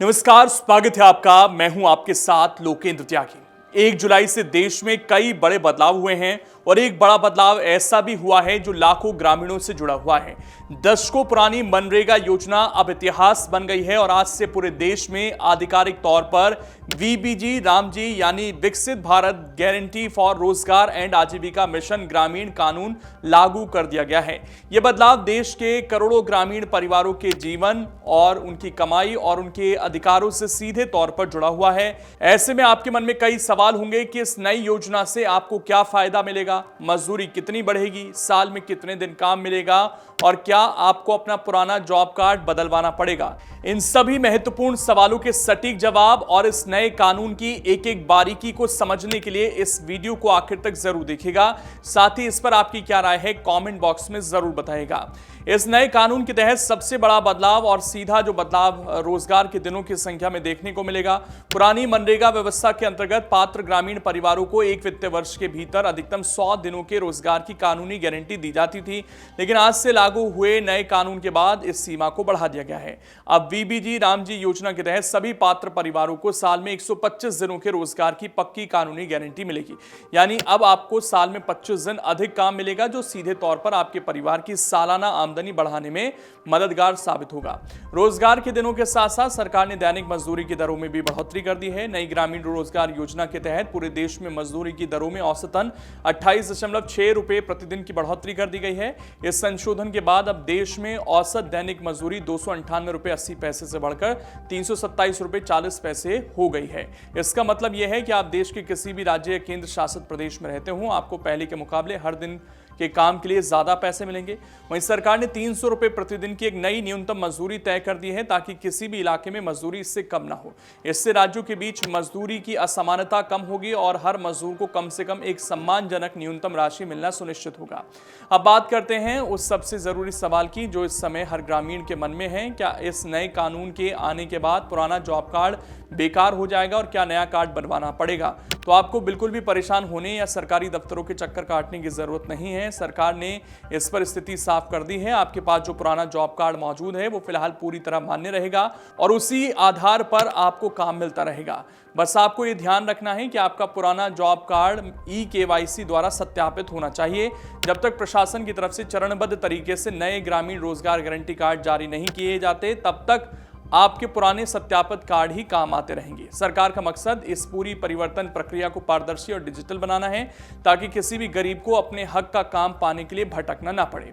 नमस्कार, स्वागत है आपका। मैं हूं आपके साथ लोकेंद्र त्यागी। 1 जुलाई से देश में कई बड़े बदलाव हुए हैं और एक बड़ा बदलाव ऐसा भी हुआ है जो लाखों ग्रामीणों से जुड़ा हुआ है। दशकों पुरानी मनरेगा योजना अब इतिहास बन गई है और आज से पूरे देश में आधिकारिक तौर पर वीबीजी रामजी यानी विकसित भारत गारंटी फॉर रोजगार एंड आजीविका मिशन ग्रामीण कानून लागू कर दिया गया है। यह बदलाव देश के करोड़ों ग्रामीण परिवारों के जीवन और उनकी कमाई और उनके अधिकारों से सीधे तौर पर जुड़ा हुआ है। ऐसे में आपके मन में कई सवाल होंगे कि इस नई योजना से आपको क्या फायदा मिलेगा, मजदूरी कितनी बढ़ेगी, साल में कितने दिन काम मिलेगा और क्या आपको अपना पुराना जॉब कार्ड बदलवाना पड़ेगा। इन सभी महत्वपूर्ण सवालों के सटीक जवाब और इस नए कानून की एक एक बारीकी को समझने के लिए इस वीडियो को आखिर तक जरूर देखिएगा। साथ ही इस पर आपकी क्या राय है कमेंट बॉक्स में जरूर बताइएगा। इस नए कानून के तहत सबसे बड़ा बदलाव और सीधा जो बदलाव रोजगार के दिनों की संख्या में देखने को मिलेगा। पुरानी मनरेगा व्यवस्था के अंतर्गत पात्र ग्रामीण परिवारों को एक वित्तीय वर्ष के भीतर अधिकतम 100 दिनों के रोजगार की कानूनी गारंटी दी जाती थी, लेकिन आज से लागू हुए नए कानून के बाद इस सीमा को बढ़ा दिया गया है। अब वीबीजी रामजी योजना के तहत सभी पात्र परिवारों को साल में 125 दिनों के रोजगार की पक्की कानूनी गारंटी मिलेगी। यानी अब आपको साल में 25 दिन अधिक काम मिलेगा, जो सीधे तौर पर आपके परिवार की सालाना आमदनी बढ़ाने में मददगार साबित होगा। रोजगार के दिनों के साथ साथ सरकार ने दैनिक मजदूरी की दरों में भी बढ़ोतरी कर दी है। नई ग्रामीण रोजगार योजना के तहत पूरे देश में मजदूरी की दरों में औसतन 28.6 रुपए प्रतिदिन की बढ़ोतरी कर दी गई है। इस संशोधन के बाद अब देश में औसत दैनिक मजदूरी 298 रुपए 80 पैसे से बढ़कर 327 रुपए 40 पैसे हो गई है। इसका मतलब यह है कि आप देश के किसी भी राज्य या केंद्र शासित प्रदेश में रहते हो, आपको पहले के मुकाबले हर दिन के काम के लिए ज्यादा पैसे मिलेंगे। वहीं सरकार ने 300 रुपए प्रतिदिन की एक नई न्यूनतम मजदूरी तय कर दी है, ताकि किसी भी इलाके में मजदूरी इससे कम ना हो। इससे राज्यों के बीच मजदूरी की असमानता कम होगी और हर मजदूर को कम से कम एक सम्मानजनक न्यूनतम राशि मिलना सुनिश्चित होगा। अब बात करते हैं उस सबसे जरूरी सवाल की जो इस समय हर ग्रामीण के मन में है। क्या इस नए कानून के आने के बाद पुराना जॉब कार्ड बेकार हो जाएगा और क्या नया कार्ड बनवाना पड़ेगा? तो आपको बिल्कुल भी परेशान होने या सरकारी दफ्तरों के चक्कर काटने की जरूरत नहीं है। सरकार ने इस पर स्थिति साफ कर दी है। आपके पास जो पुराना जॉब कार्ड मौजूद है वो फिलहाल पूरी तरह मान्य रहेगा और उसी आधार पर आपको काम मिलता रहेगा। बस आपको ये ध्यान रखना है कि आपका पुराना जॉब कार्ड ई-केवाईसी द्वारा सत्यापित होना चाहिए। जब तक प्रशासन की तरफ से चरणबद्ध तरीके से नए ग्रामीण रोजगार गारंटी कार्ड जारी नहीं किए जाते, तब तक आपके पुराने सत्यापित कार्ड ही काम आते रहेंगे। सरकार का मकसद इस पूरी परिवर्तन प्रक्रिया को पारदर्शी और डिजिटल बनाना है, ताकि किसी भी गरीब को अपने हक का काम पाने के लिए भटकना ना पड़े।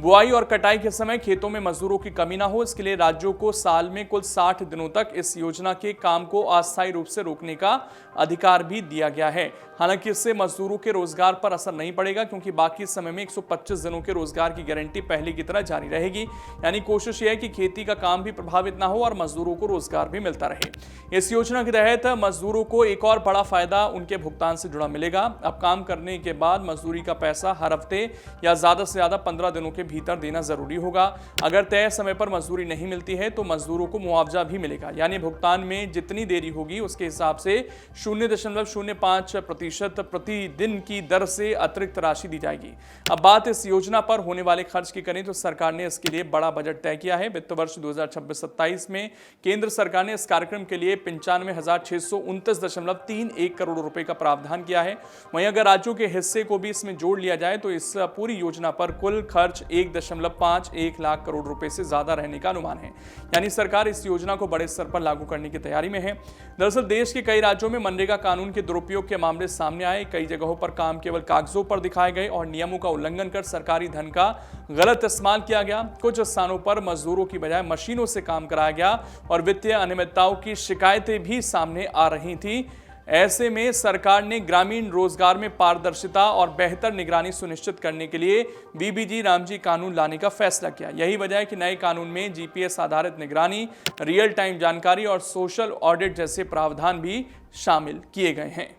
बुआई और कटाई के समय खेतों में मजदूरों की कमी ना हो, इसके लिए राज्यों को साल में कुल 60 दिनों तक इस योजना के काम को अस्थायी रूप से रोकने का अधिकार भी दिया गया है। हालांकि इससे मजदूरों के रोजगार पर असर नहीं पड़ेगा, क्योंकि बाकी समय में 125 दिनों के रोजगार की गारंटी पहले की तरह जारी रहेगी। यानी कोशिश यह है कि खेती का काम भी प्रभावित ना हो और मजदूरों को रोजगार भी मिलता रहे। इस योजना के तहत मजदूरों को एक और बड़ा फायदा उनके भुगतान से जुड़ा मिलेगा। अब काम करने के बाद मजदूरी का पैसा हर हफ्ते या ज्यादा से ज्यादा 15 दिनों के भीतर देना जरूरी होगा। अगर तय समय पर मजदूरी नहीं मिलती है तो मजदूरों को मुआवजा भी मिलेगा। यानी भुगतान में जितनी देरी होगी उसके हिसाब से 0.05% प्रतिदिन की दर से अतिरिक्त राशि दी जाएगी। अब बात इस योजना पर होने वाले खर्च की करें तो सरकार ने इसके लिए बड़ा बजट तय किया है। वित्त वर्ष 2026-27 में केंद्र सरकार ने इस कार्यक्रम के लिए 95,629.31 करोड़ रुपए का प्रावधान किया है। वहीं अगर राज्यों के हिस्से को भी इसमें जोड़ लिया जाए तो इस पूरी योजना पर कुल खर्च 1.51 लाख करोड़ रुपए से ज्यादा रहने का अनुमान है। यानी सरकार इस योजना को बड़े स्तर पर लागू करने की तैयारी में है। दरअसल देश के कई राज्यों में मनरेगा कानून के दुरुपयोग के मामले सामने आए। कई जगहों पर काम केवल कागजों पर दिखाए गए और नियमों का उल्लंघन कर सरकारी धन का गलत इस्तेमाल किया गया। कुछ स्थानों पर मजदूरों की बजाय मशीनों से काम कराया गया और वित्तीय अनियमितताओं की शिकायतें भी सामने आ रही थी। ऐसे में सरकार ने ग्रामीण रोजगार में पारदर्शिता और बेहतर निगरानी सुनिश्चित करने के लिए वीबीजी रामजी कानून लाने का फैसला किया। यही वजह है कि नए कानून में जीपीएस आधारित निगरानी, रियल टाइम जानकारी और सोशल ऑडिट जैसे प्रावधान भी शामिल किए गए हैं।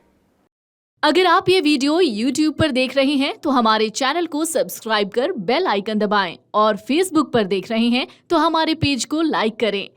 अगर आप ये वीडियो YouTube पर देख रहे हैं तो हमारे चैनल को सब्सक्राइब कर बेल आइकन दबाएं और Facebook पर देख रहे हैं तो हमारे पेज को लाइक करें।